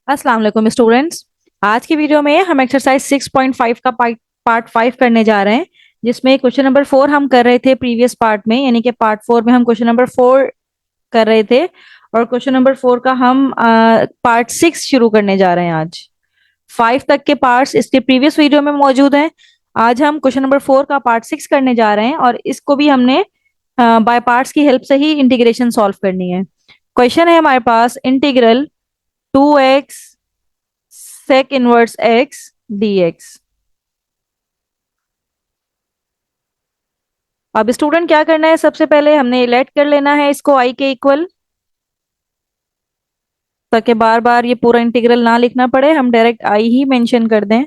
अस्सलाम वालेकुम स्टूडेंट्स। आज की वीडियो में हम एक्सरसाइज 6.5 का पार्ट 5 करने जा रहे हैं, जिसमें क्वेश्चन नंबर 4 हम कर रहे थे प्रीवियस पार्ट में, यानी कि पार्ट 4 में हम क्वेश्चन नंबर 4 कर रहे थे और क्वेश्चन नंबर 4 का हम पार्ट 6 शुरू करने जा रहे हैं। आज 5 तक के पार्ट्स इसके प्रीवियस वीडियो में मौजूद हैं। आज हम क्वेश्चन नंबर 4 का पार्ट 6 करने जा रहे हैं और इसको भी हमने बाय पार्ट्स की हेल्प से ही इंटीग्रेशन सॉल्व करनी है। क्वेश्चन है हमारे पास integral 2x sec inverse x dx। अब स्टूडेंट क्या करना है, सबसे पहले हमने लेट कर लेना है इसको i के इक्वल, ताकि बार बार ये पूरा इंटीग्रल ना लिखना पड़े, हम डायरेक्ट i ही मेंशन कर दें।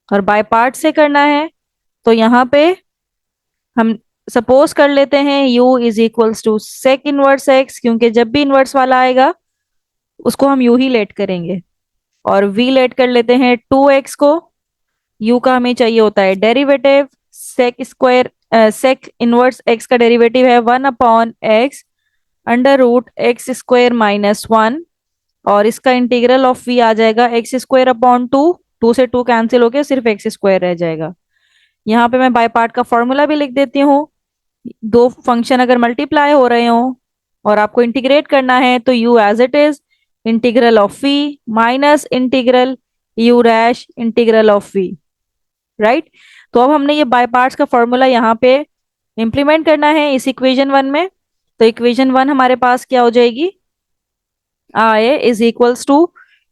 और बाय पार्ट से करना है तो यहाँ पे हम सपोज कर लेते हैं u is equals to sec inverse x, क्योंकि जब भी इनवर्स वाला आएगा उसको हम u ही लेट करेंगे। और v लेट कर लेते हैं 2x को। u का हमें चाहिए होता है derivative, sec square sec inverse x का डेरिवेटिव है 1/x under root x square minus 1। और इसका इंटीग्रल ऑफ v आ जाएगा एक्स स्क्वायर अपॉन 2, 2 से 2 कैंसिल होके सिर्फ एक्स स्क्वायर रह जाएगा। यहाँ पे मैं बाय पार्ट का फॉर्मूला भी लिख देती हूँ। दो फंक्शन अगर मल्टीप्लाई हो रहे हो और आपको इंटीग्रेट करना है तो u as it is integral of v minus integral u dash integral of v, right. तो अब हमने ये बाय पार्ट्स का फॉर्मूला यहाँ पे इंप्लीमेंट करना है इस इक्वेशन 1 में। तो इक्वेशन 1 हमारे पास क्या हो जाएगी, I is equals to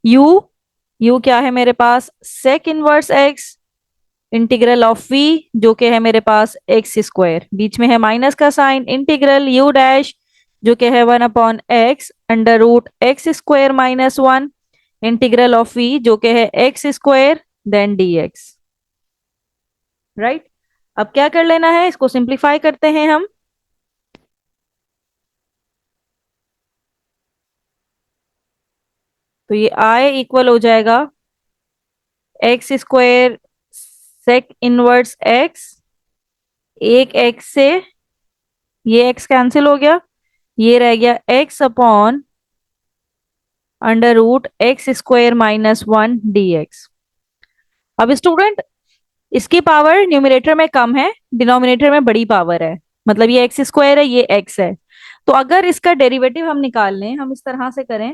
u, u क्या है मेरे पास sec inverse x integral of v, जो कि है मेरे पास एक्स स्क्वायर, बीच में है माइनस का साइन, इंटीग्रल u डैश जो कि है 1/x under root x square minus 1 integral of v जो कि है x square then dx, right. अब क्या कर लेना है, इसको सिंप्लीफाई करते हैं हम। तो ये i इक्वल हो जाएगा x square sec inverse x, एक x से ये x कैंसिल हो गया, ये रह गया x upon under root x square minus 1 dx। अब स्टूडेंट इसकी पावर न्यूमरेटर में कम है, डिनोमिनेटर में बड़ी पावर है, मतलब ये एक्स स्क्वायर है ये x है। तो अगर इसका डेरिवेटिव हम निकाल लें, हम इस तरह से करें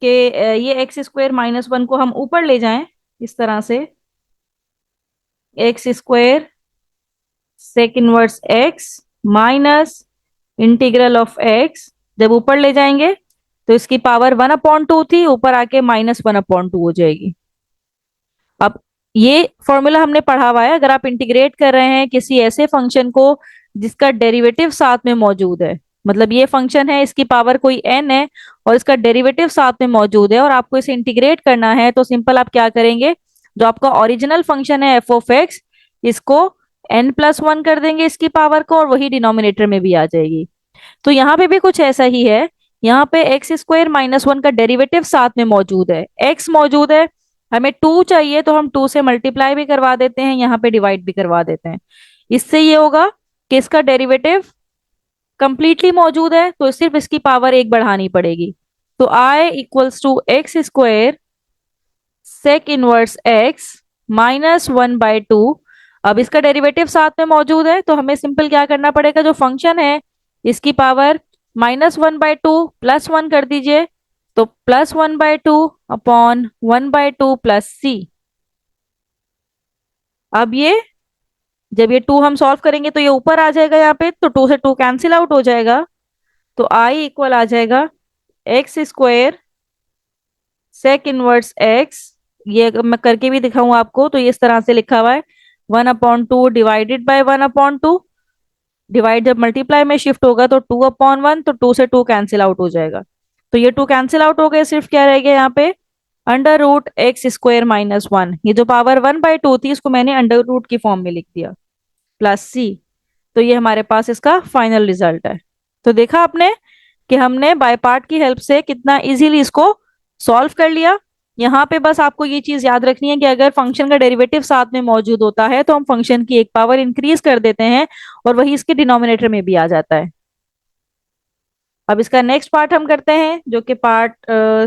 कि ये एक्स स्क्वायर माइनस 1 को हम ऊपर ले जाएं इस तरह से, x square sec inverse x minus integral of x, जब ऊपर ले जाएंगे तो इसकी पावर 1/2 थी, ऊपर आके -1/2 हो जाएगी। अब ये फॉर्मूला हमने पढ़ा हुआ है, अगर आप इंटीग्रेट कर रहे हैं किसी ऐसे फंक्शन को जिसका डेरिवेटिव साथ में मौजूद है, मतलब ये फंक्शन है इसकी पावर कोई n है और इसका डेरिवेटिव साथ में मौजूद है और आपको इसे इंटीग्रेट करना है, तो सिंपल आप क्या करेंगे, जो आपका ओरिजिनल फंक्शन है एफ ऑफ एक्स, इसको n+1 कर देंगे इसकी पावर को, और वही डिनोमिनेटर में भी आ जाएगी। तो यहाँ पे भी कुछ ऐसा ही है, यहाँ पे एक्स स्क्वायर माइनस 1 का डेरिवेटिव साथ में मौजूद है, x मौजूद है, हमें 2 चाहिए तो हम 2 से मल्टीप्लाई भी करवा देते हैं, यहाँ पे डिवाइड भी करवा देते हैं। इससे ये होगा कि इसका डेरिवेटिव कंप्लीटली मौजूद है, तो सिर्फ इसकी पावर 1 बढ़ानी पड़ेगी। तो i equals to x square sec inverse x -1/2। अब इसका डेरिवेटिव साथ में मौजूद है तो हमें सिंपल क्या करना पड़ेगा, जो फंक्शन है इसकी पावर -1/2 +1 कर दीजिए, तो +1/2 अपॉन 1/2 प्लस c। अब ये जब ये 2 हम सॉल्व करेंगे तो ये ऊपर आ जाएगा यहाँ पे, तो 2 से 2 कैंसिल आउट हो जाएगा, तो i इक्वल आ जाएगा x square sec inverse x, ये अगर मैं करके भी दिखाऊं आपको तो ये इस तरह से लिखा हुआ है 1/2 डिवाइडेड बाय 1/2, डिवाइड जब मल्टीप्लाई में शिफ्ट होगा तो 2/1, तो 2 से 2 कैंसिल आउट हो जाएगा, तो ये 2 कैंसिल आउट हो गए, सिर्फ क्या रह गया यहाँ पे under root x square minus 1, ये जो पावर 1/2 थी इसको मैंने अंडर रूट की फॉर्म में लिख दिया, प्लस c। तो ये हमारे पास इसका फाइनल रिजल्ट है। तो देखा आपने कि हमने बाय पार्ट की हेल्प से कितना इजीली इसको सॉल्व कर लिया। यहाँ पे बस आपको ये चीज याद रखनी है कि अगर फंक्शन का डेरिवेटिव साथ में मौजूद होता है तो हम फंक्शन की एक पावर इंक्रीज कर देते हैं और वही इसके डिनोमिनेटर में भी आ जाता है। अब इसका नेक्स्ट पार्ट हम करते हैं, जो कि पार्ट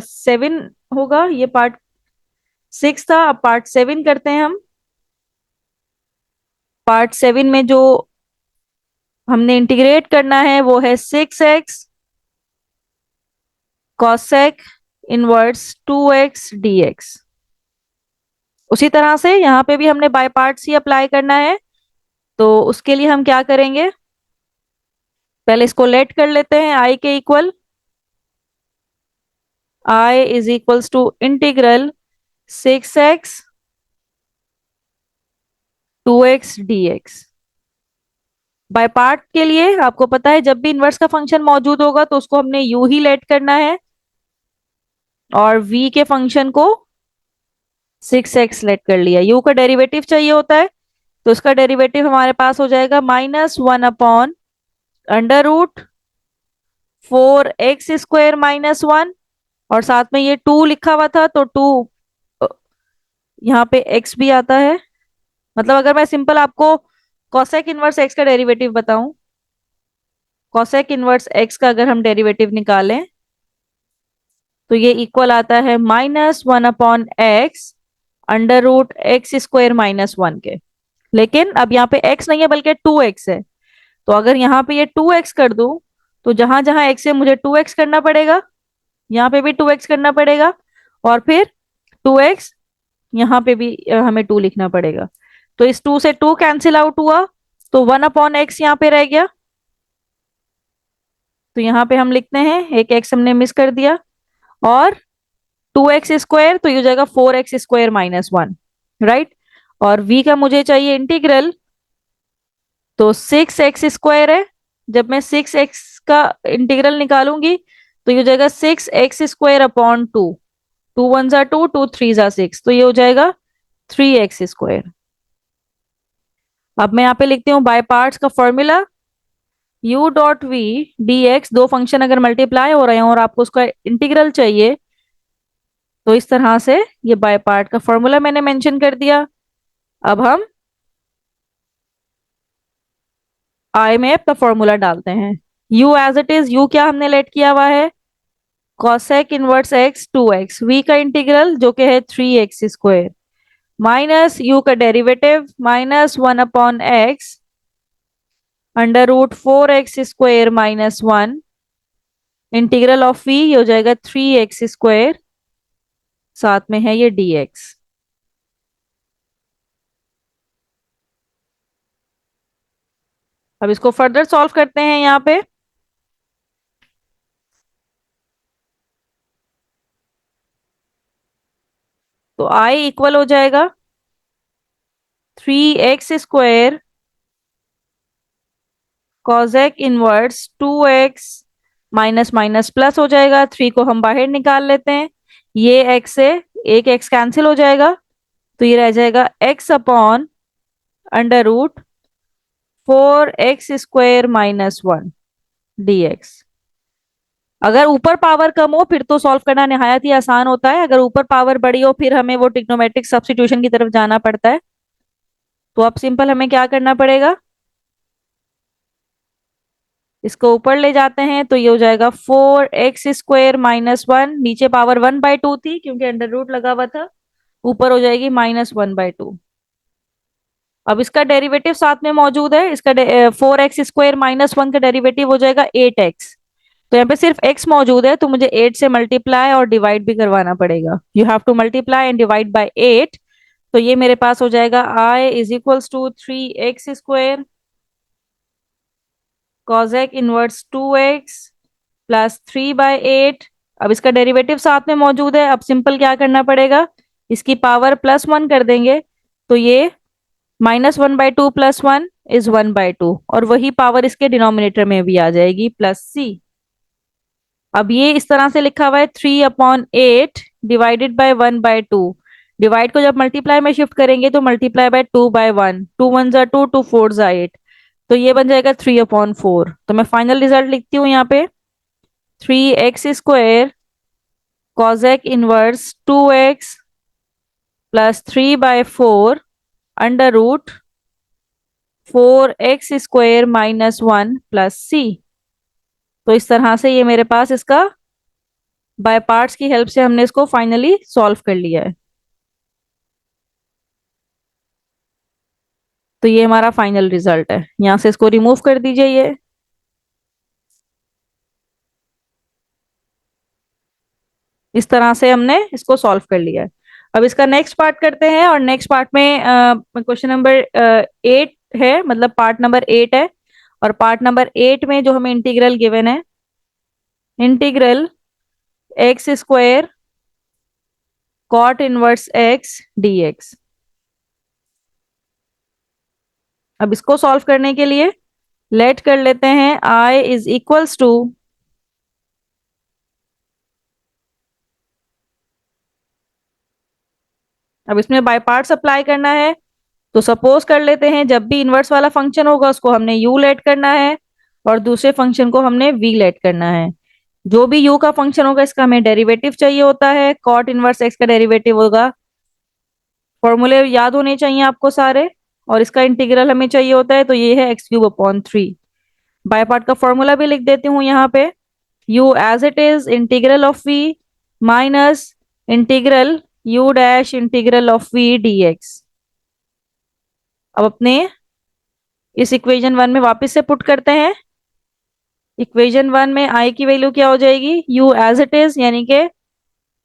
7 होगा। ये पार्ट 6 था, अब पार्ट 7 करते हैं हम। पार्ट 7 में जो हमने इंटीग्रेट करना है वो है 6x cosec inverse 2x dx। उसी तरह से यहाँ पे भी हमने बाय पार्ट्स ही अप्लाई करना है। तो उसके लिए हम क्या करेंगे, पहले इसको लेट कर लेते हैं i के equal. I is equals to integral 6x 2x dx। By part के लिए आपको पता है, जब भी इनवर्स का फंक्शन मौजूद होगा तो उसको हमने यू ही लेट करना है, और v के फंक्शन को 6x लेट कर लिया। u का डेरिवेटिव चाहिए होता है, तो उसका डेरिवेटिव हमारे पास हो जाएगा -1 अंडर रूट 4x² -1। और साथ में ये 2 लिखा हुआ था, तो 2 यहाँ पे x भी आता है। मतलब अगर मैं सिंपल आपको कॉसेक इनवर्स x का डेरिवेटिव बताऊं, कॉसेक इनवर्स x का अगर हम डेरिवेटिव निकालें तो ये इक्वल आता है -1/x अंडर रूट x² -1 के। लेकिन अब यहाँ पे x नहीं है बल्कि 2x है, तो अगर यहाँ पे ये 2x कर दूं तो जहां जहां x है मुझे 2x करना पड़ेगा, यहाँ पे भी 2x करना पड़ेगा, और फिर 2x यहाँ पे भी हमें 2 लिखना पड़ेगा। तो इस 2 से 2 कैंसिल आउट हुआ, तो 1/x यहाँ पे रह गया। तो यहाँ पे हम लिखते हैं एक x हमने मिस कर दिया, और 2x², तो ये हो जाएगा 4x² -1, राइट। और v का मुझे चाहिए इंटीग्रल, तो 6x² है। जब मैं 6x का इंटीग्रल निकालूंगी तो ये हो जाएगा 6x² / 2। 2 1 जा 2, 2 3 जा 6, तो ये हो जाएगा 3x²। अब मैं यहाँ पे लिखती हूँ बाय पार्ट्स का formula, u dot v dx। दो फंक्शन अगर मल्टीप्लाई हो रहे हैं और आपको उसका इंटीग्रल चाहिए, तो इस तरह से ये बाय पार्ट का फॉर्मूला मैंने मेंशन कर दिया। अब हम आई में अपना फॉर्मूला डालते हैं। u as it is, u क्या हमने लेट किया हुआ है, cosec inverse x 2x। v का इंटीग्रल जो कि है 3x² माइनस u का derivative -1/x under root 4x² -1। Integral of v हो जाएगा 3x², साथ में है ये dx। अब इसको फर्दर सॉल्व करते हैं यहाँ पे। तो i इक्वल हो जाएगा 3x² cosec inverse 2x minus minus plus हो जाएगा। 3 को हम बाहर निकाल लेते हैं, ये x से एक x कैंसिल हो जाएगा, तो ये रह जाएगा x/ under root 4x² -1 dx। अगर ऊपर पावर कम हो फिर तो सॉल्व करना निहायत ही आसान होता है, अगर ऊपर पावर बड़ी हो फिर हमें वो ट्रिग्नोमेट्रिक सब्स्टिट्यूशन की तरफ जाना पड़ता है। तो अब सिंपल हमें क्या करना पड़ेगा, इसको ऊपर ले जाते हैं, तो ये हो जाएगा 4x² -1। नीचे पावर 1/2 थी क्योंकि अंडर रूट लगा हुआ था, ऊपर हो जाएगी -1/2। अब इसका डेरिवेटिव साथ में मौजूद है, इसका 4x² -1 का डेरिवेटिव हो जाएगा 8x। तो यहाँ पे सिर्फ x मौजूद है, तो मुझे 8 से मल्टीप्लाई और डिवाइड भी करवाना पड़ेगा। You have to multiply and divide by 8। तो ये मेरे पास हो जाएगा i is equals to 3x² cosec inverse 2x plus 3/8। अब इसका डेरिवेटिव साथ में मौजूद है, अब सिंपल क्या करना पड़ेगा, इसकी पावर +1 कर देंगे, तो ये -1/2 + 1 इज 1/2, और वही पावर इसके डिनोमिनेटर में भी आ जाएगी +c। अब ये इस तरह से लिखा हुआ है 3/8 डिवाइडेड बाय 1/2। डिवाइड को जब मल्टीप्लाई में शिफ्ट करेंगे तो मल्टीप्लाई बाय 2/1, 2 1 जा 2, 2 4 जा 8, तो ये बन जाएगा 3/4। तो मैं फाइनल रिजल्ट लिखती हूँ यहाँ पे, 3x² cosec inverse 2x plus 3/4 under root 4x² -1 plus c। तो इस तरह से ये मेरे पास इसका बाय पार्ट्स की हेल्प से हमने इसको फाइनली सॉल्व कर लिया है। तो ये हमारा फाइनल रिजल्ट है, यहाँ से इसको रिमूव कर दीजिए ये। इस तरह से हमने इसको सॉल्व कर लिया है। अब इसका नेक्स्ट पार्ट करते हैं, और नेक्स्ट पार्ट में क्वेश्चन नंबर 8 है, मतलब पार्ट नंबर 8 है। और पार्ट नंबर 8 में जो हमें इंटीग्रल गिवन है, integral x square cot inverse x dx. अब इसको सॉल्व करने के लिए लेट कर लेते हैं I इज इक्वल्स टू, अब इसमें बाय पार्ट्स अप्लाई करना है। तो सपोज कर लेते हैं जब भी इनवर्स वाला फंक्शन होगा उसको हमने u लेट करना है, और दूसरे फंक्शन को हमने v लेट करना है। जो भी u का फंक्शन होगा इसका हमें डेरिवेटिव चाहिए होता है, कॉट इनवर्स x का डेरिवेटिव होगा। फॉर्मूले याद होने चाहिए आपको सारे। और इसका इंटीग्रल हमें चाहिए होता है, तो ये है x³ अपॉन 3। बाय पार्ट का फॉर्मूला भी लिख देती हूँ यहाँ पे, u as it is integral of v minus integral u dash integral of v dx। अब अपने इस इक्वेशन 1 में वापस से पुट करते हैं। इक्वेशन 1 में i की वैल्यू क्या हो जाएगी, u एज इट इज यानी कि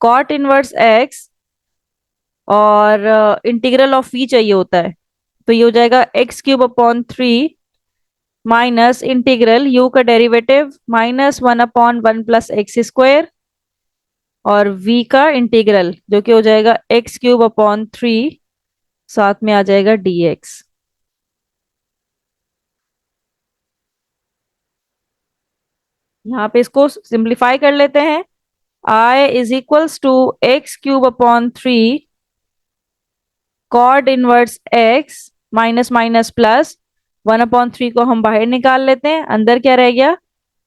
कॉट इनवर्स x, और इंटीग्रल ऑफ v चाहिए होता है, तो ये हो जाएगा x³ upon 3 minus integral u का डेरिवेटिव -1/1 प्लस एक्स स्क्वायर, और v का इंटीग्रल जो कि हो जाएगा x³ अपॉन 3, साथ में आ जाएगा dx। यहाँ पे इसको सिंप्लीफाई कर लेते हैं। I is equals to x³ upon 3 cot inverse x minus minus plus 1/3 को हम बाहर निकाल लेते हैं, अंदर क्या रह गया,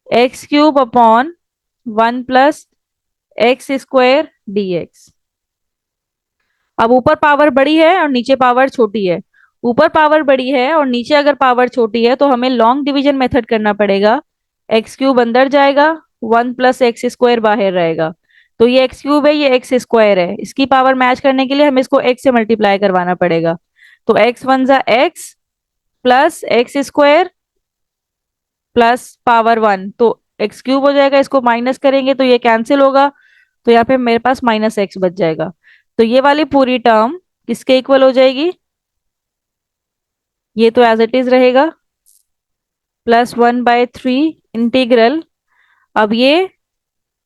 x³ upon 1 plus x square dx। अब ऊपर पावर बड़ी है और नीचे पावर छोटी है। ऊपर पावर बड़ी है और नीचे अगर पावर छोटी है तो हमें लॉन्ग डिवीजन मेथड करना पड़ेगा। x³ अंदर जाएगा, 1 प्लस एक्स स्क्वायर बाहर रहेगा। तो ये x³ है, ये एक्स स्क्वायर है, इसकी पावर मैच करने के लिए हमें इसको x से मल्टीप्लाई करवाना पड़ेगा। तो x1 जा x plus x square plus power 1, तो x³ हो जाएगा, इसको माइनस करेंगे तो ये कैंसिल होगा। तो यहाँ पे मेरे पास -x बच जाएगा। तो ये वाली पूरी टर्म किसके इक्वल हो जाएगी, ये तो एज इट इज रहेगा, +1/3 इंटीग्रल। अब ये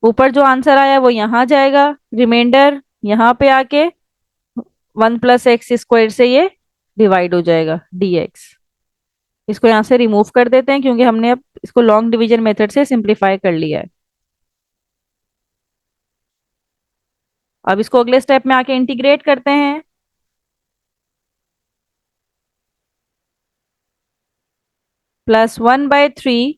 ऊपर जो आंसर आया वो यहाँ जाएगा, रिमाइंडर यहाँ पे आके 1 प्लस एक्स स्क्वायर से ये डिवाइड हो जाएगा dx। इसको यहाँ से रिमूव कर देते हैं क्योंकि हमने अब इसको लॉन्ग डिवीजन मेथड से सिंप्लीफाई कर लिया है। अब इसको अगले स्टेप में आके इंटीग्रेट करते हैं। +1/3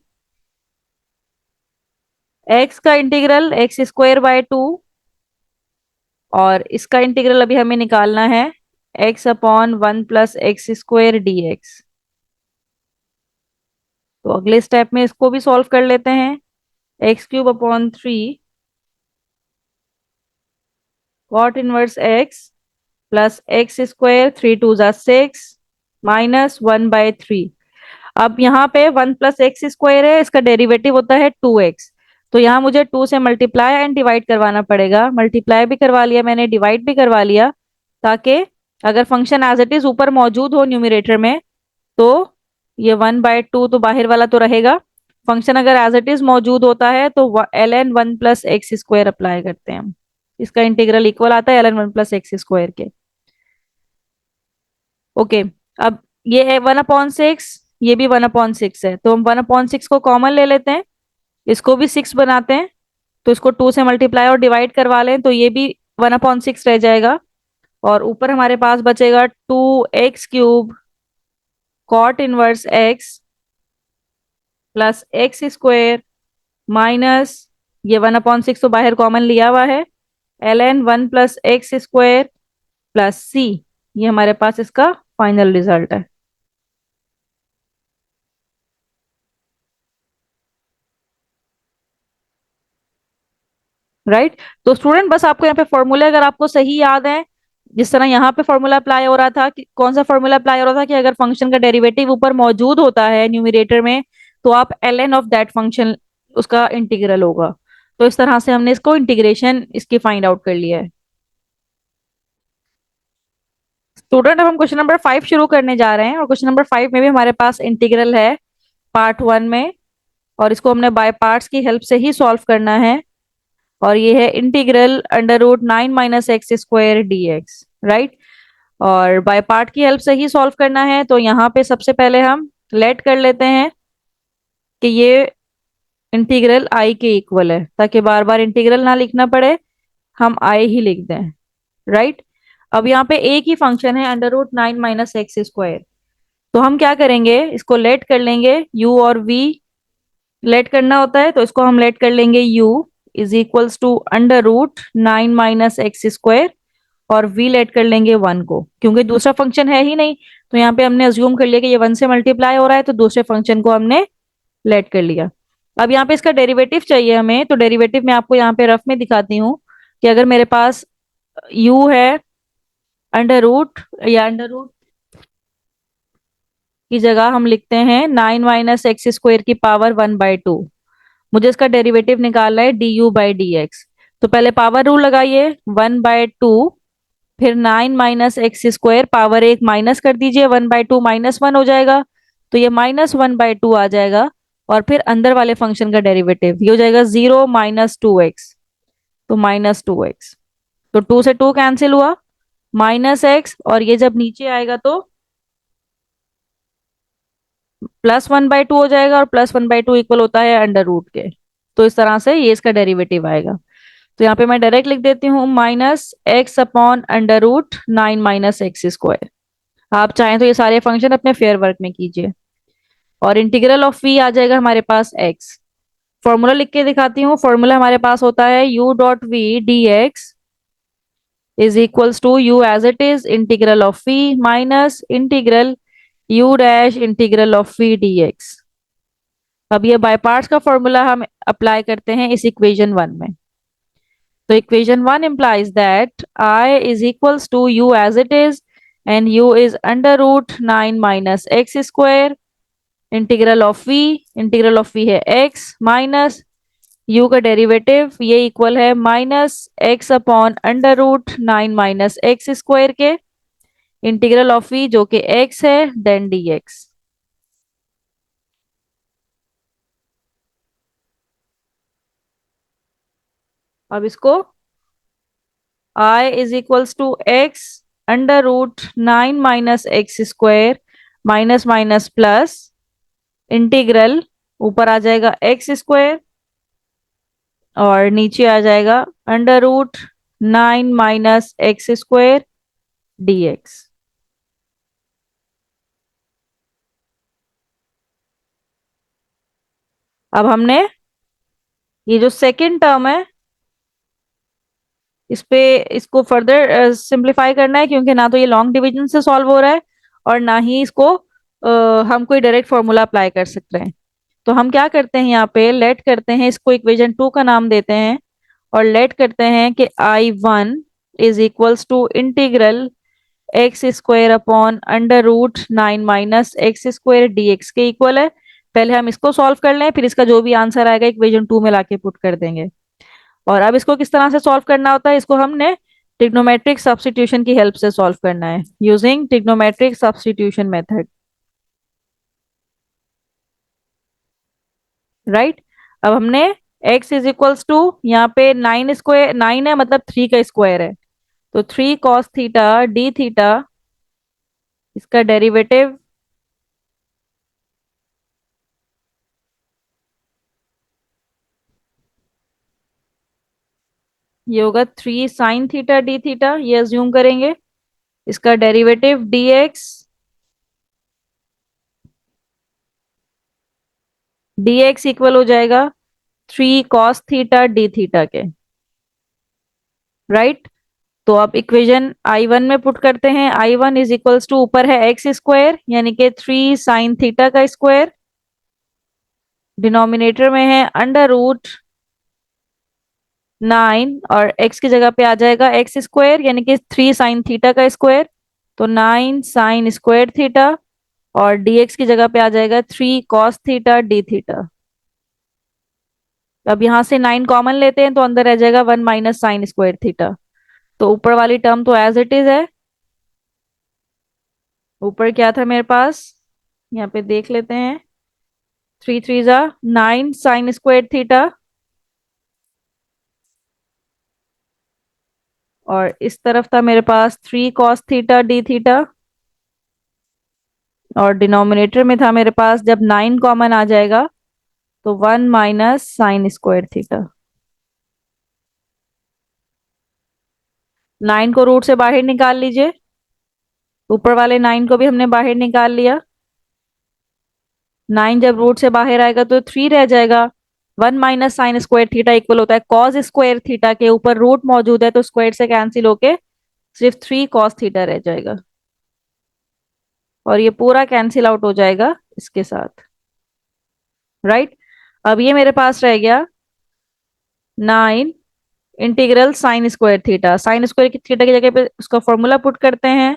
एक्स का इंटीग्रल x² बाय 2, और इसका इंटीग्रल अभी हमें निकालना है x/1 plus x square dx। तो अगले स्टेप में इसको भी सॉल्व कर लेते हैं। x³ upon 3 cot inverse x plus x square, 3 2 जा 6 -1/3। अब यहाँ पे 1 प्लस एक्स स्क्वायर है, इसका डेरिवेटिव होता है 2x। तो यहाँ मुझे 2 से मल्टीप्लाई एंड डिवाइड करवाना पड़ेगा। मल्टीप्लाई भी करवा लिया मैंने, डिवाइड भी करवा लिया, ताकि अगर फंक्शन एज इट इज ऊपर मौजूद हो न्यूमरेटर में तो ये 1/2 तो बाहर वाला तो रहेगा। फंक्शन अगर एज इट इज मौजूद होता है तो ln 1 plus x square apply करते हैं हम। इसका इंटीग्रल इक्वल आता है ln 1 प्लस एक्स स्क्वायर के। ओके, अब ये है 1/6, ये भी 1/6 है, तो हम 1/6 को कॉमन ले लेते हैं, इसको भी 6 बनाते हैं। तो इसको 2 से मल्टीप्लाई और डिवाइड करवा लें तो ये भी 1/6 रह जाएगा। और ऊपर हमारे पास बचेगा 2x³ cot inverse x plus x square minus, ये 1/6 तो बाहर कॉमन लिया हुआ है, ln 1 plus x square plus c। ये हमारे पास इसका फाइनल रिजल्ट है। राइट। तो स्टूडेंट बस आपको यहाँ पे फॉर्मूला अगर आपको सही याद है, जिस तरह यहाँ पे फॉर्मूला अप्लाई हो रहा था, कि कौन सा फॉर्मूला अप्लाई हो रहा था कि अगर फंक्शन का डेरिवेटिव ऊपर मौजूद होता है न्यूमरेटर में, तो आप ln ऑफ दैट फंक्शन उसका इंटीग्रल होगा। तो इस तरह से हमने इसको इंटीग्रेशन इसकी फाइंड आउट कर लिया है। स्टूडेंट अब हम क्वेश्चन नंबर 5 शुरू करने जा रहे हैं, और क्वेश्चन नंबर 5 में भी हमारे पास इंटीग्रल है पार्ट 1 में, और इसको हमने बाय पार्ट्स की हेल्प से ही सॉल्व करना है। और ये है इंटीग्रल √9 - x² dx, राइट। और बाय पार्ट की हेल्प से ही सॉल्व करना है, तो यहाँ पे सबसे पहले हम लेट कर लेते हैं कि ये इंटीग्रल आई के इक्वल है, ताकि बार बार इंटीग्रल ना लिखना पड़े, हम आई ही लिख दें, राइट। अब यहाँ पे एक ही फंक्शन है √9 - x²। तो हम क्या करेंगे, इसको लेट कर लेंगे, u और v लेट करना होता है, तो इसको हम लेट कर लेंगे u is equals to √9 - x², और v लेट कर लेंगे 1 को, क्योंकि दूसरा फंक्शन है ही नहीं। तो यहाँ पे हमने अज्यूम कर लिया कि ये 1 से मल्टीप्लाई हो रहा है, तो दूसरे फंक्शन को हमने लेट कर लिया। अब यहाँ पे इसका डेरिवेटिव चाहिए हमें, तो डेरिवेटिव मैं आपको यहाँ पे रफ में दिखाती हूँ कि अगर मेरे पास u है अंडर रूट, या अंडर रूट की जगह हम लिखते हैं 9 - x² की पावर 1/2। मुझे इसका डेरिवेटिव निकालना है du/dx। तो पहले पावर रूल लगाइए, 1/2, फिर 9 - x² पावर एक माइनस कर दीजिए, 1/2 -1 हो जाएगा, तो ये -1/2 आ जाएगा। और फिर अंदर वाले फंक्शन का डेरिवेटिव ये हो जाएगा 0 - 2x, तो -2x। तो 2 से 2 कैंसिल हुआ, -x, और ये जब नीचे आएगा तो +1/2 हो जाएगा, और +1/2 इक्वल होता है अंडर रूट के। तो इस तरह से ये इसका डेरिवेटिव आएगा। तो यहाँ पे मैं डायरेक्ट लिख देती हूँ -x/√9 - x²। आप चाहें तो ये सारे फंक्शन अपने फेयर वर्क में कीजिए, और इंटीग्रल ऑफ v आ जाएगा हमारे पास x। फॉर्मूला लिख के दिखाती हूँ, फॉर्मूला हमारे पास होता है u.v/dx is equals to u as it is integral of v minus integral u' integral of v dx। अब ये बाय पार्ट्स का फॉर्मूला हम अप्लाई करते हैं इस इक्वेशन 1 में। तो equation 1 implies that I is equals to u as it is, and u is √9 - x², integral of v है x, माइनस u का डेरिवेटिव ये इक्वल है -x/√9 - x² के, इंटीग्रल ऑफ v जो कि x है, देन dx। अब इसको I is equals to x/√9 - x², minus minus plus integral, ऊपर आ जाएगा x², और नीचे आ जाएगा √9 - x² dx। अब हमने ये जो सेकंड टर्म है, इस पे इसको फर्दर सिंप्लीफाई करना है, क्योंकि ना तो ये लॉन्ग डिवीजन से सॉल्व हो रहा है, और ना ही इसको हम कोई डायरेक्ट फॉर्मूला अप्लाई कर सकते हैं। तो हम क्या करते हैं, यहाँ पे लेट करते हैं, इसको इक्वेशन 2 का नाम देते हैं, और लेट करते हैं कि I1 is equals to integral x² / √9 - x² dx के इक्वल है। पहले हम इसको सॉल्व कर लें, फिर इसका जो भी आंसर आएगा इक्वेशन 2 में लाके पुट कर देंगे। और अब इसको किस तरह से सॉल्व करना होता है, इसको हमने ट्रिग्नोमेट्रिक सब्स्टिट्यूशन की हेल्प से सॉल्व करना है, using trigonometric substitution method, right. अब हमने x इज इक्वल्स टू, यहाँ पे 9² 9 है, मतलब 3 का स्क्वायर है, तो 3 cos θ d θ, इसका डेरिवेटिव ये होगा 3 sin θ d θ, ये अज्यूम करेंगे। इसका डेरिवेटिव dx इक्वल हो जाएगा 3 cos θ d θ के, राइट। तो अब इक्वेशन I1 में पुट करते हैं, I1 इज इक्वल्स टू, ऊपर है x², यानी कि 3 sin θ का स्क्वायर, डिनोमिनेटर में है अंडर रूट 9 और x की जगह पे आ जाएगा एक्स स्क्वायर यानी कि 3 sin थीटा का स्क्वायर। तो 9 sin स्क्वायर थीटा। और dx की जगह पे आ जाएगा 3 cos थीटा d थीटा। अब यहाँ से 9 कॉमन लेते हैं तो अंदर रह जाएगा 1 - sin स्क्वायर थीटा। तो ऊपर वाली टर्म तो एज इट इज है। ऊपर क्या था मेरे पास, यहाँ पे देख लेते हैं। 3 3 9 sin स्क्वायर थीटा। और इस तरफ था मेरे पास 3 cos थीटा d थीटा। और डिनोमिनेटर में था मेरे पास, जब 9 कॉमन आ जाएगा तो 1 - sin स्क्वायर थीटा। 9 को रूट से बाहर निकाल लीजिए। ऊपर वाले 9 को भी हमने बाहर निकाल लिया। 9 जब रूट से बाहर आएगा तो 3 रह जाएगा। 1 - sin स्क्वायर थीटा इक्वल होता है कॉस स्क्वायर थीटा के ऊपर रूट मौजूद है तो स्क्वायर से कैंसिल होके सिर्फ 3 cos थीटा रह जाएगा। और ये पूरा कैंसिल आउट हो जाएगा इसके साथ। राइट। अब ये मेरे पास रह गया 9 इंटीग्रल साइन स्क्वायर थीटा की जगह पे उसका फॉर्मूला पुट करते हैं।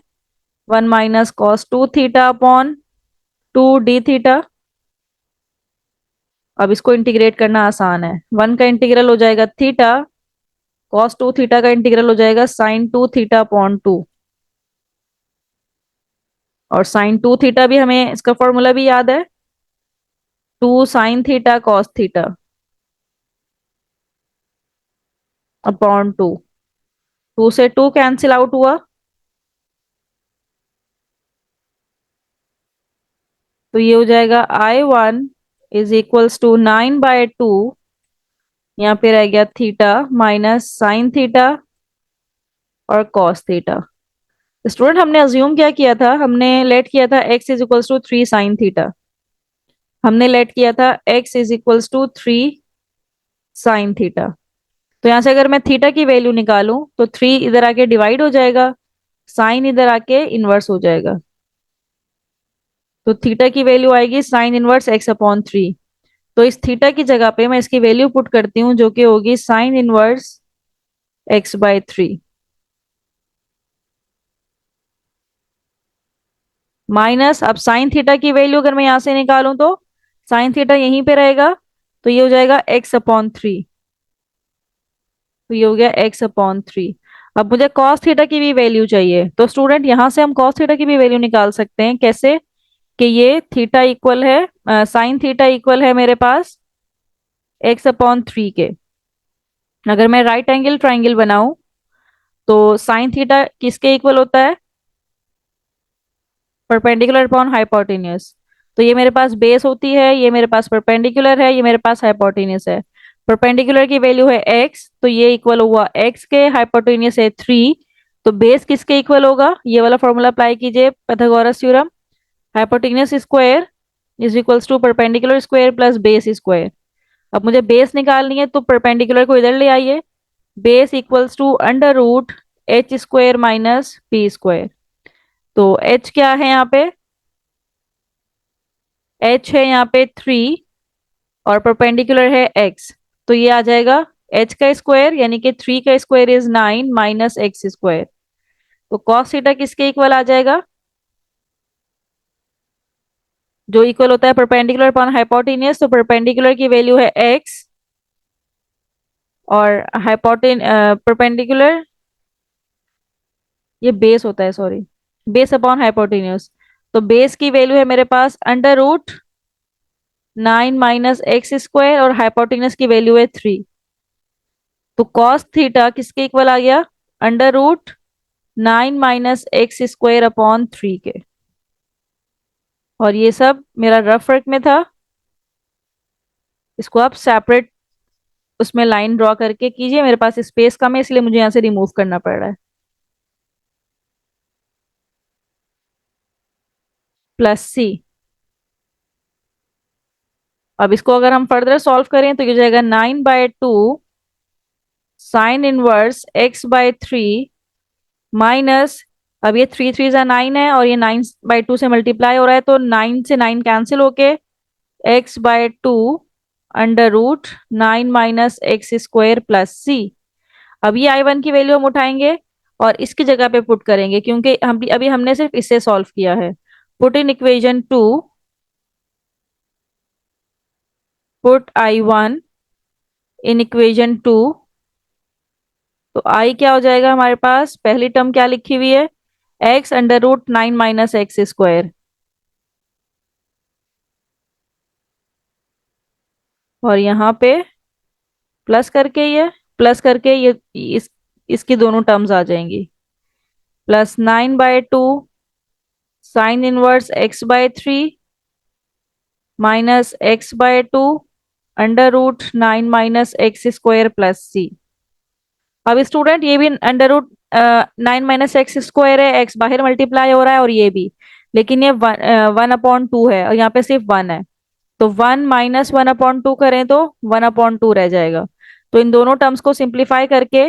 1 - cos 2 theta upon 2 d theta. अब इसको इंटीग्रेट करना आसान है। 1 का इंटीग्रल हो जाएगा थीटा। cos 2 थीटा का इंटीग्रल हो जाएगा sin 2 थीटा अपॉन 2। और sin 2 थीटा भी हमें इसका फॉर्मूला भी याद है। 2 sin theta cos theta upon 2। 2 से 2 कैंसिल आउट हुआ। तो ये हो जाएगा I1 = 9/2। यहाँ पे रह गया थीटा माइनस साइन थीटा और कॉस थीटा। स्टूडेंट हमने अज्यूम क्या किया था, हमने लेट किया था x = 3 sin थीटा। हमने लेट किया था x = 3 sin थीटा। तो यहाँ से अगर मैं थीटा की वैल्यू निकालूं तो 3 इधर आके डिवाइड हो जाएगा, साइन इधर आके इनवर्स हो जाएगा। तो थीटा की वैल्यू आएगी sin 1 x/3। तो इस थीटा की जगह पे मैं इसकी वैल्यू पुट करती हूँ जो कि होगी sin 1 x/3 माइनस। अब साइन थीटा की वैल्यू अगर मैं यहां से निकालूं तो साइन थीटा यहीं पे रहेगा। तो ये हो जाएगा x/3। तो ये हो गया x/3। अब मुझे cos थीटा की भी वैल्यू चाहिए तो स्टूडेंट यहां से हम cos थीटा की भी वैल्यू निकाल सकते हैं। कैसे कि ये थीटा इक्वल है साइन थीटा इक्वल है मेरे पास x/3 के। अगर मैं राइट एंगल ट्राइंगल बनाऊं तो साइन थीटा किसके इक्वल होता है, परपेंडिकुलर अपॉन हाइपोटेन्यूज। तो ये मेरे पास बेस होती है, ये मेरे पास परपेंडिकुलर है, ये मेरे पास हाइपोटेन्यूज है। परपेंडिकुलर की वैल्यू है x तो ये इक्वल हुआ x के, हाइपोटेन्यूज है 3। तो बेस किसके इक्वल होगा, ये वाला फॉर्मूला अप्लाई कीजिए, Pythagoras theorem. Hypotenuse square is equals to perpendicular square plus base square. अब मुझे बेस निकालनी है तो परपेंडिकुलर को इधर ले आइए। Base equals to under root h² - p²। तो h क्या है यहाँ पे, h है यहाँ पे 3 और परपेंडिकुलर है x। तो ये आ जाएगा h का स्क्वायर यानी कि 3 का square is 9 minus x square. तो cos थीटा किसके इक्वल आ जाएगा, जो इक्वल होता है परपेंडिकुलर अपॉन हाइपोटेन्यूज। तो परपेंडिकुलर की वैल्यू है x और हाइपोटेन परपेंडिकुलर ये बेस होता है, सॉरी, बेस अपॉन हाइपोटेन्यूज। तो बेस की वैल्यू है मेरे पास अंडर रूट 9 - x² और हाइपोटेन्यूज की वैल्यू है 3। तो cos थीटा किसके इक्वल आ गया, अंडर रूट 9 - x² अपॉन 3 के। और ये सब मेरा रफ वर्क में था। इसको आप सेपरेट उसमें लाइन ड्रॉ करके कीजिए, मेरे पास स्पेस कम है इसलिए मुझे यहाँ से रिमूव करना पड़ रहा है। Plus c. अब इसको अगर हम फर्दर सॉल्व करें तो ये हो जाएगा 9/2 sin 1 x/3 माइनस। अब ये 3 3 9 है और ये 9/2 से मल्टीप्लाई हो रहा है तो 9 से 9 कैंसिल होके x/2 under root 9 - x² plus c. अब ये I1 की वैल्यू हम उठाएंगे और इसकी जगह पे पुट करेंगे, क्योंकि हम अभी हमने सिर्फ इसे सॉल्व किया है। Put in equation 2, put I1 in equation 2। तो I क्या हो जाएगा हमारे पास, पहली टर्म क्या लिखी हुई है, x √9 - x²। और यहाँ पे प्लस करके ये इसकी दोनों टर्म्स आ जाएंगी। +9/2 sign inverse x/3 -x/2 √9 - x² plus c. अब स्टूडेंट ये भी अंडर रूट 9 - x² है, x बाहर मल्टीप्लाई हो रहा है और ये भी, लेकिन ये 1/2 है और यहाँ पे सिर्फ 1 है। तो 1 - 1/2 करें तो 1/2 रह जाएगा। तो इन दोनों टर्म्स को सिंप्लीफाई करके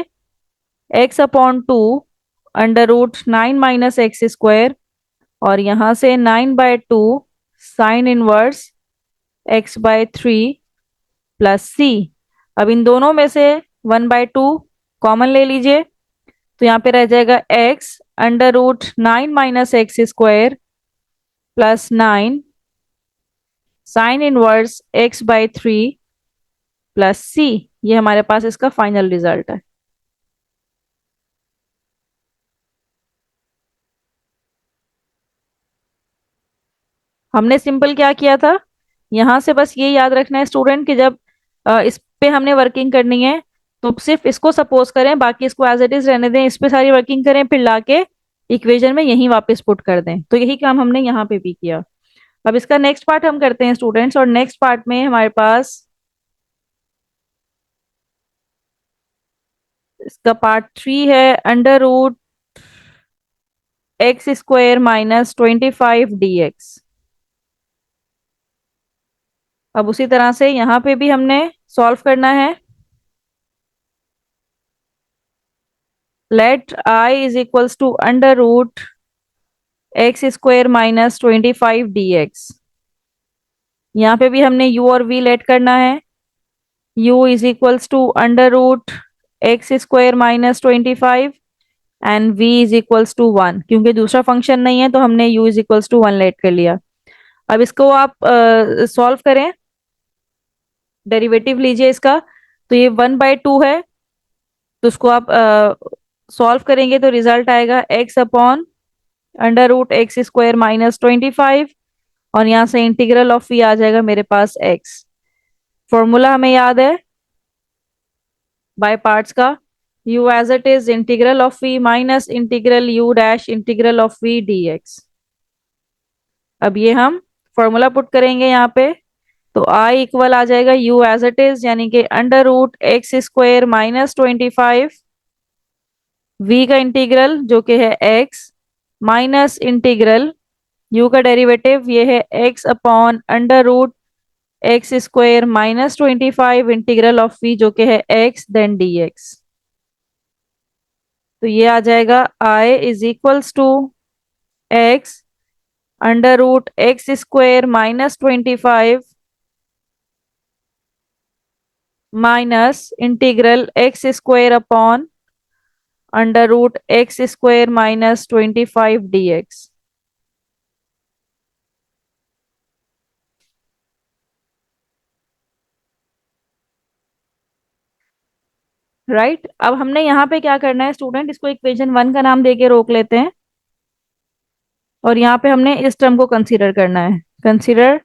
x/2 √9 - x², और यहाँ से 9/2 sign inverse x/3 plus c. अब इन दोनों में से 1/2 कॉमन ले लीजिए, तो यहाँ पे रह जाएगा x √9 - x² plus 9 sine inverse x/3 plus c. ये हमारे पास इसका फाइनल रिजल्ट है। हमने सिंपल क्या किया था, यहाँ से बस ये याद रखना है स्टूडेंट कि जब इस पे हमने वर्किंग करनी है तो सिर्फ इसको सपोज करें, बाकी इसको एज इट इज रहने दें, इस पे सारी वर्किंग करें, फिर लाके इक्वेशन में यहीं वापस पुट कर दें। तो यही काम हमने यहाँ पे भी किया। अब इसका नेक्स्ट पार्ट हम करते हैं स्टूडेंट्स, और नेक्स्ट पार्ट में हमारे पास इसका पार्ट 3 है, √x² - 25 dx। अब उसी तरह से यहाँ पे भी हमने सॉल्व करना है। Let I is equals to √x² - 25 dx। यहाँ पे भी हमने u और v लेट करना है। u is equals to √x² - 25 and v is equals to 1। क्योंकि दूसरा फंक्शन नहीं है तो हमने u is equals to 1 let कर लिया। अब इसको आप सॉल्व करें, डेरिवेटिव लीजिए इसका। तो ये 1/2 है, तो उसको आप सॉल्व करेंगे तो रिजल्ट आएगा x/√x² - 25, और यहाँ से इंटीग्रल ऑफ v आ जाएगा मेरे पास x। फॉर्मूला हमें याद है बाय पार्ट्स का, u as it is integral of v minus integral u dash integral of v dx। अब ये हम फॉर्मूला पुट करेंगे यहाँ पे, तो I इक्वल आ जाएगा u एज इट इज, यानी कि √x² - 25, v का इंटीग्रल जो कि है x, माइनस इंटीग्रल u का डेरिवेटिव ये है x/√x² - 25 इंटीग्रल ऑफ v जो कि है x देन dx। तो ये आ जाएगा I is equals to x/√x² - 25 minus integral x² upon √x² - 25 dx। Right अब हमने यहाँ पे क्या करना है स्टूडेंट, इसको इक्वेशन 1 का नाम देके रोक लेते हैं, और यहाँ पे हमने इस टर्म को कंसीडर करना है। कंसीडर,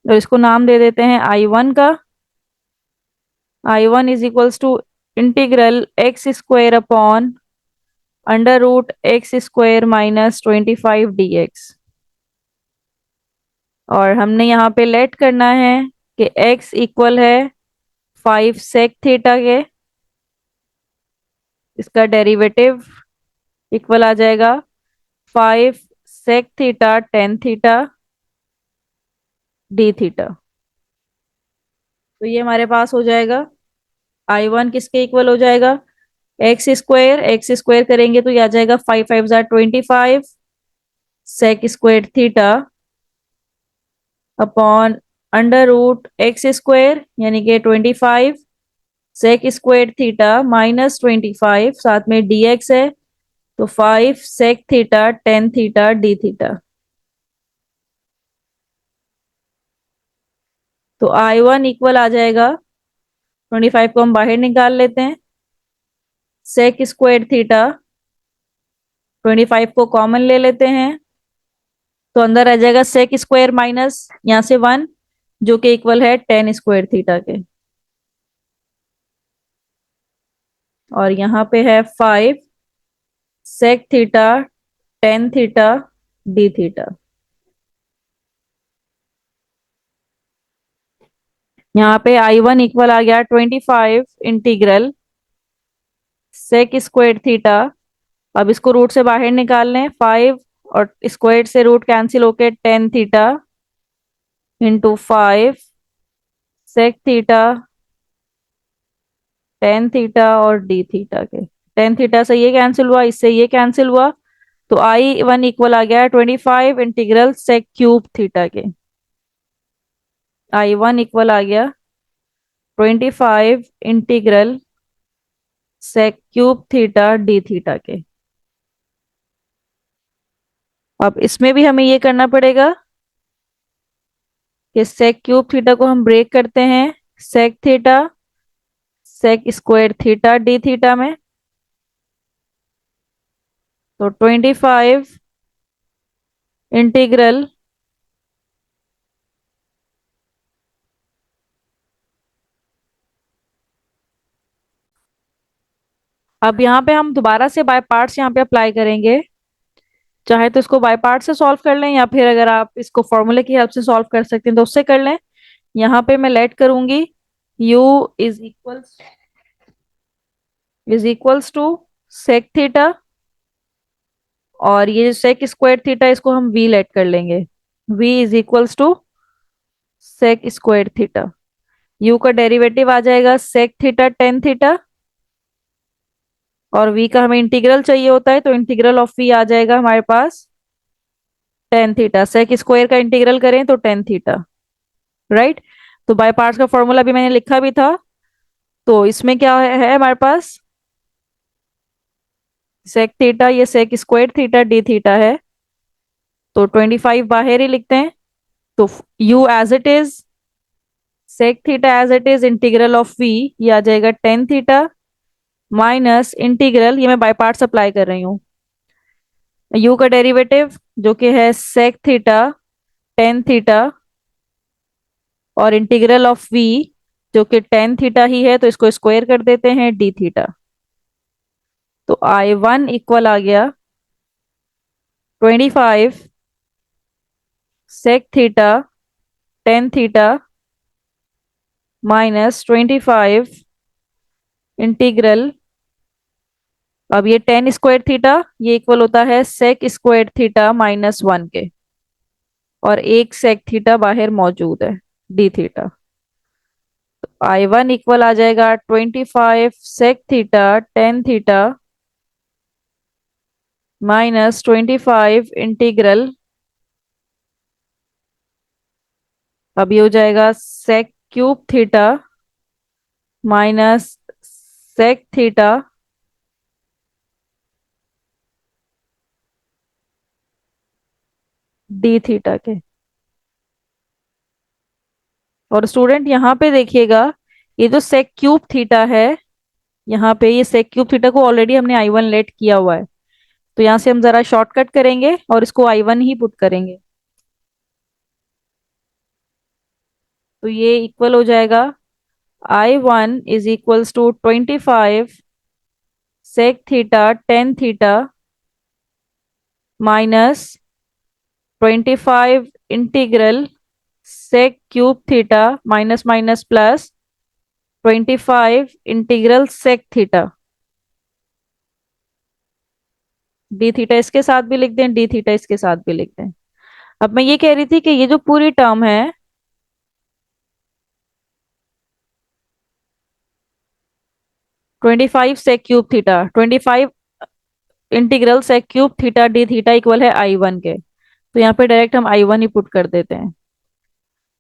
तो इसको नाम दे देते हैं I1 का। I1 is equals to integral x² upon √x² - 25 dx। और हमने यहाँ पे लेट करना है कि x इक्वल है 5 sec थीटा के। इसका डेरिवेटिव इक्वल आ जाएगा 5 sec theta tan theta d theta. तो ये हमारे पास हो जाएगा I1 किसके इक्वल हो जाएगा, x² करेंगे तो ये आ जाएगा 5 5 25 sec² theta upon under root x square यानी कि 25 सेक स्क्वायर थीटा माइनस 25, साथ में dx है तो 5 sec theta tan theta d theta. तो I1 इक्वल आ जाएगा, 25 को हम बाहर निकाल लेते हैं, सेक स्क्वायर थीटा 25 को कॉमन ले लेते हैं तो अंदर आ जाएगा सेक स्क्वायर माइनस यहाँ से 1 जो कि इक्वल है टेन स्क्वायर थीटा के। और यहाँ पे है 5 sec theta tan theta d theta. यहाँ पे I1 इक्वल आ गया 25 इंटीग्रल सेक स्क्वायर थीटा। अब इसको रूट से बाहर निकाल लें, 5 और स्क्वायर से रूट कैंसिल होके tan theta into 5 sec theta tan theta और डी थीटा के। टेन थीटा से ये कैंसिल हुआ, इससे ये कैंसिल हुआ, तो I1 इक्वल आ गया 25 इंटीग्रल सेक क्यूब थीटा के। I1 इक्वल आ गया 25 integral sec cube theta d theta के। अब इसमें भी हमें ये करना पड़ेगा कि सेक क्यूब थीटा को हम ब्रेक करते हैं sec theta sec square theta d theta में। तो 25 इंटीग्रल अब यहाँ पे हम दोबारा से बाय पार्ट्स यहाँ पे अप्लाई करेंगे। चाहे तो इसको बाय पार्ट से सॉल्व कर लें या फिर अगर आप इसको फॉर्मूले की हेल्प से सॉल्व कर सकते हैं तो उससे कर लें। यहाँ पे मैं लेट करूंगी u is equals to sec theta, और ये सेक स्क्वायर थीटा इसको हम v लेट कर लेंगे, v is equals to sec square theta. u का डेरिवेटिव आ जाएगा सेक थीटा टेन थीटा, और v का हमें इंटीग्रल चाहिए होता है तो इंटीग्रल ऑफ v आ जाएगा हमारे पास टेन थीटा। सेक स्क्वायर का इंटीग्रल करें तो टेन थीटा, राइट। तो बाय पार्ट्स का फॉर्मूला भी मैंने लिखा भी था। तो इसमें क्या है हमारे पास सेक थीटा, ये sec square theta d theta है, तो 25 बाहर ही लिखते हैं। तो u as it is sec theta as it is integral of v, ये आ जाएगा टेन थीटा माइनस इंटीग्रल, ये मैं बाय पार्ट्स अप्लाई कर रही हूँ, u का डेरिवेटिव जो कि है सेक थीटा टेन थीटा और इंटीग्रल ऑफ v जो कि टेन थीटा ही है तो इसको स्क्वायर कर देते हैं डी थीटा। तो I1 इक्वल आ गया 25 sec theta tan theta minus 25 integral, अब ये टेन स्क्वायर थीटा ये इक्वल होता है sec square theta minus one के, और एक सेक थीटा बाहर मौजूद है डी थीटा। I1 इक्वल आ जाएगा 25 sec theta tan theta minus 25 integral, अब ये हो जाएगा sec cube theta minus sec theta d theta के। और स्टूडेंट यहाँ पे देखिएगा, ये जो सेक क्यूब थीटा है, यहाँ पे ये सेक क्यूब थीटा को ऑलरेडी हमने I1 लेट किया हुआ है, तो यहाँ से हम जरा शॉर्टकट करेंगे और इसको I1 ही पुट करेंगे। तो ये इक्वल हो जाएगा I1 is equals to 25 sec theta tan theta minus 25 integral sec cube theta minus minus plus 25 integral sec theta d theta, इसके साथ भी लिख दें, डी थीटा इसके साथ भी लिख दें। अब मैं ये कह रही थी कि ये जो पूरी टर्म है 25 sec cube theta 25 integral sec cube theta d theta equal है I1 के, तो यहाँ पे डायरेक्ट हम I1 ही पुट कर देते हैं।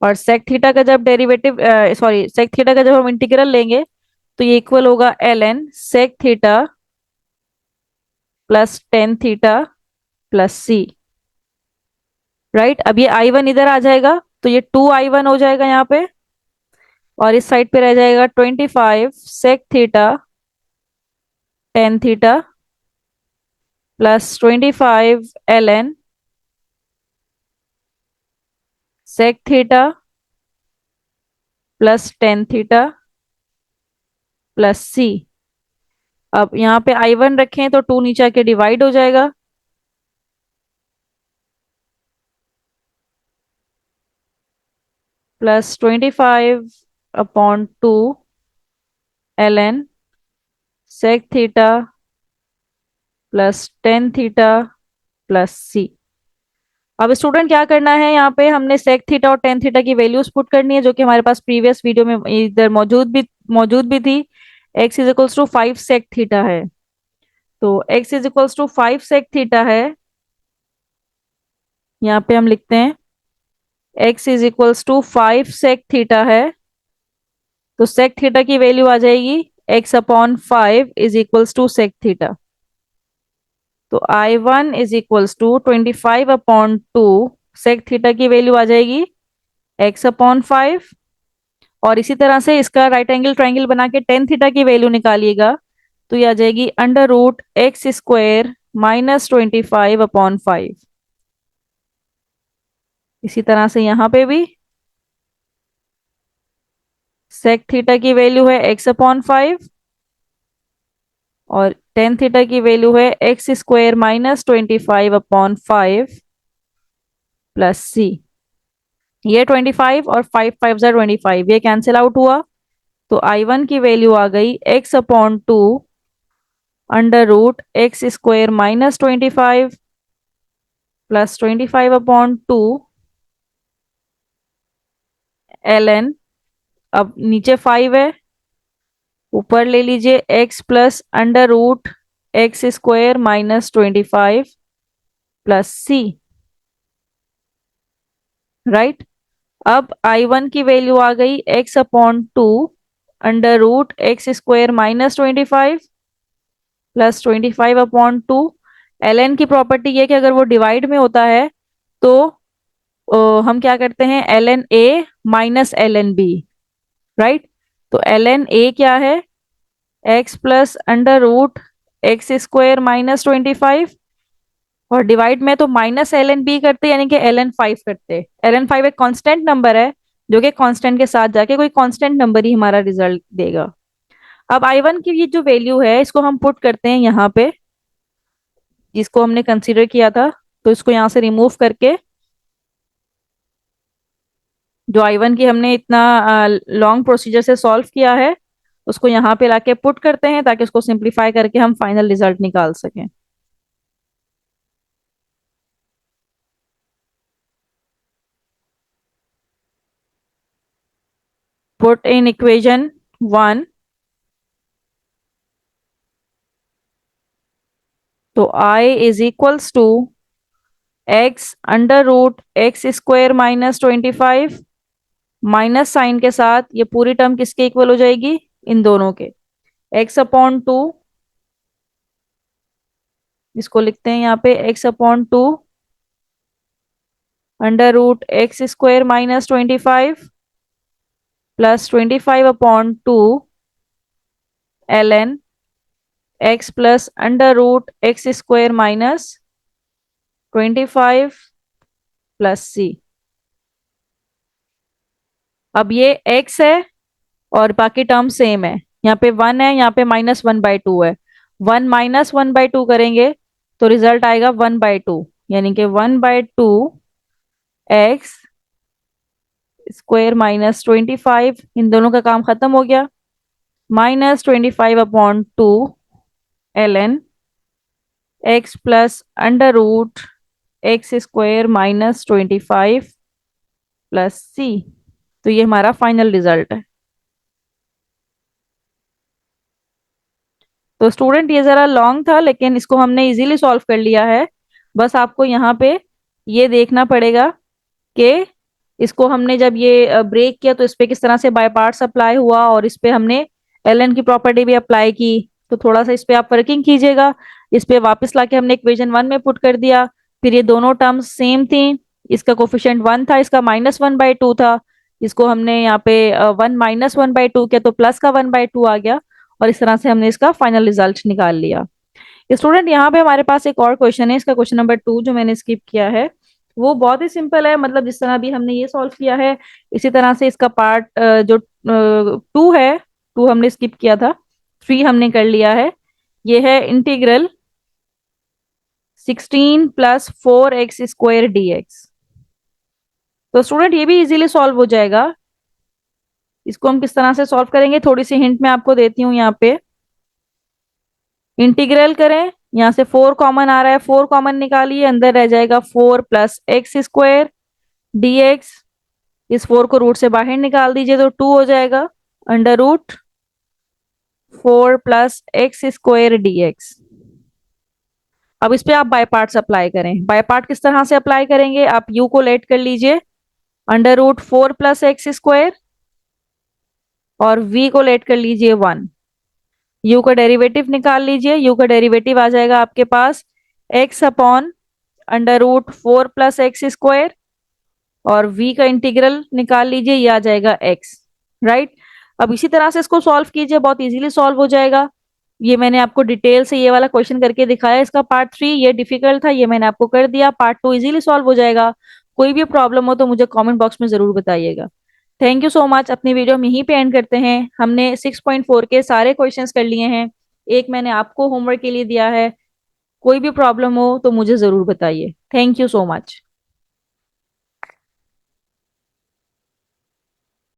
और सेक थीटा का जब डेरिवेटिव सॉरी सेक थीटा का जब हम इंटीग्रल लेंगे तो ये इक्वल होगा l n sec theta plus tan theta plus c. Right, अब ये आई वन इधर आ जाएगा तो ये टू आई वन हो जाएगा यहाँ पे, और इस साइड पे रह जाएगा 25 sec theta tan theta plus 25 l n sec theta plus tan theta plus c. अब यहाँ पे आई वन रखें तो टू नीचे आके डिवाइड हो जाएगा, plus 25 upon two l n sec theta plus tan theta plus c. अब स्टूडेंट क्या करना है, यहाँ पे हमने सेक थीटा और टेन थीटा की वैल्यूज पुट करनी है जो कि हमारे पास प्रीवियस वीडियो में इधर मौजूद भी थी। x is equals to 5 sec theta है, तो x is equals to 5 sec theta है। यहाँ पे हम लिखते हैं x is equals to 5 sec theta है, तो सेक थीटा की वैल्यू आ जाएगी x upon 5 is equals to sec theta. तो I one is equals to 25 upon two sec theta की वैल्यू आ जाएगी x अपॉन 5, और इसी तरह से इसका राइट एंगल ट्राइंगल बना के टेन थीटा की वैल्यू निकालिएगा तो ये आ जाएगी under root x square minus 25 upon 5। इसी तरह से यहाँ पे भी सेक थीटा की वैल्यू है x अपॉन 5 और टेन थीटा की वैल्यू है x square minus 25 upon 5 plus c. ये 25 और 5 5 ज़ा 25, ये कैंसिल आउट हुआ, तो आई वन की वैल्यू आ गई x upon two under root x square minus 25 plus 25 upon two l n. अब नीचे 5 है, ऊपर ले लीजिए x plus under root x square minus 25 plus c. Right, अब आई वन की वैल्यू आ गई x upon two under root x square minus 25 plus 25 upon two. L n की प्रॉपर्टी ये कि अगर वो डिवाइड में होता है तो हम क्या करते हैं, l n a minus l n b. Right, तो एल एन ए क्या है, x plus under root x square minus 25, और डिवाइड में तो माइनस एल एन बी करते यानी कि एल एन 5 करते। एल एन 5 एक कांस्टेंट नंबर है जो कि कांस्टेंट के साथ जाके कोई कांस्टेंट नंबर ही हमारा रिजल्ट देगा। अब आई वन की ये जो वैल्यू है इसको हम पुट करते हैं यहाँ पे, जिसको हमने कंसीडर किया था, तो इसको यहाँ से रिमूव करके जो आई वन की हमने इतना लॉन्ग प्रोसीजर से सॉल्व किया है उसको यहाँ पे लाके पुट करते हैं ताकि उसको सिंप्लीफाई करके हम फाइनल रिजल्ट निकाल सकें। पुट इन इक्वेशन वन, तो i is equals to x under root x square minus 25, minus sign के साथ ये पूरी टर्म किसके इक्वल हो जाएगी, इन दोनों के, x अपॉन टू, इसको लिखते हैं यहाँ पे x upon two under root x square minus 25 plus 25 upon two l n x plus under root x square minus 25 plus c. अब ये x है और बाकी टर्म सेम है, यहाँ पे 1 है, यहाँ पे -1/2 है। 1 -1/2 करेंगे तो रिजल्ट आएगा 1/2, यानी कि 1/2 एक्स स्क्वायर माइनस 25, इन दोनों का काम खत्म हो गया, minus 25 upon two l n x plus under root x square minus 25 plus c. तो ये हमारा फाइनल रिजल्ट है। तो स्टूडेंट ये ज़रा लॉन्ग था लेकिन इसको हमने इजीली सॉल्व कर लिया है। बस आपको यहाँ पे ये देखना पड़ेगा कि इसको हमने जब ये ब्रेक किया तो इस पे किस तरह से बाय पार्ट्स अप्लाई हुआ, और इस पे हमने एलन की प्रॉपर्टी भी अप्लाई की। तो थोड़ा सा इस पे आप वर्किंग कीजिएगा। इस पे वापस लाके हमने इक्वेशन 1 में पुट कर दिया। फिर ये दोनों टर्म्स सेम थी। इसका कोफिशिएंट 1 था, इसका -1/2 था। इसको हमने यहाँ पे 1 - 1/2 किया तो प्लस का 1/2 आ गया। और इस तरह से हमने इसका फाइनल रिजल्ट निकाल लिया। स्टूडेंट, यहाँ पे हमारे पास एक और क्वेश्चन है, इसका क्वेश्चन नंबर 2 जो मैंने स्किप किया है। वो बहुत ही सिंपल है, मतलब जिस तरह भी हमने ये सॉल्व किया है इसी तरह से इसका पार्ट जो 2 है, 2 हमने स्किप किया था, 3 हमने कर लिया है। ये है इंटीग्रल 16 + 4x² dx। तो स्टूडेंट ये भी इजीली सॉल्व हो जाएगा। इसको हम किस तरह से सॉल्व करेंगे, थोड़ी सी हिंट मैं आपको देती हूँ। यहाँ पे इंटीग्रल करें, यहाँ से 4 कॉमन आ रहा है, 4 कॉमन निकालिए, अंदर रह जाएगा 4 + x² dx। इस 4 को रूट से बाहर निकाल दीजिए तो 2 हो जाएगा, √4 + x² dx। अब इस पे आप बाय पार्ट्स अप्लाई करें। बाय पार्ट किस तरह से अप्लाई करेंगे, आप u को लेट कर लीजिए, √4 + x² और v को लेट कर लीजिए 1। u का डेरिवेटिव निकाल लीजिए, u का डेरिवेटिव आ जाएगा आपके पास x/√4 + x²। और v का इंटीग्रल निकाल लीजिए, ये आ जाएगा x। राइट। अब इसी तरह से इसको सॉल्व कीजिए, बहुत इजीली सॉल्व हो जाएगा। ये मैंने आपको डिटेल से ये वाला क्वेश्चन करके दिखाया। इसका पार्ट 3 ये डिफिकल्ट था, ये मैंने आपको कर दिया। पार्ट 2 इजीली सॉल्व हो जाएगा। कोई भी प्रॉब्लम हो तो मुझे कमेंट बॉक्स में जरूर बताइएगा। Thank you so much. अपनी वीडियो हम यहीं पे एंड करते हैं। हमने 6.4 के सारे क्वेश्चंस कर लिए हैं। एक मैंने आपको होमवर्क के लिए दिया है। कोई भी प्रॉब्लम हो तो मुझे जरूर बताइए। Thank you so much.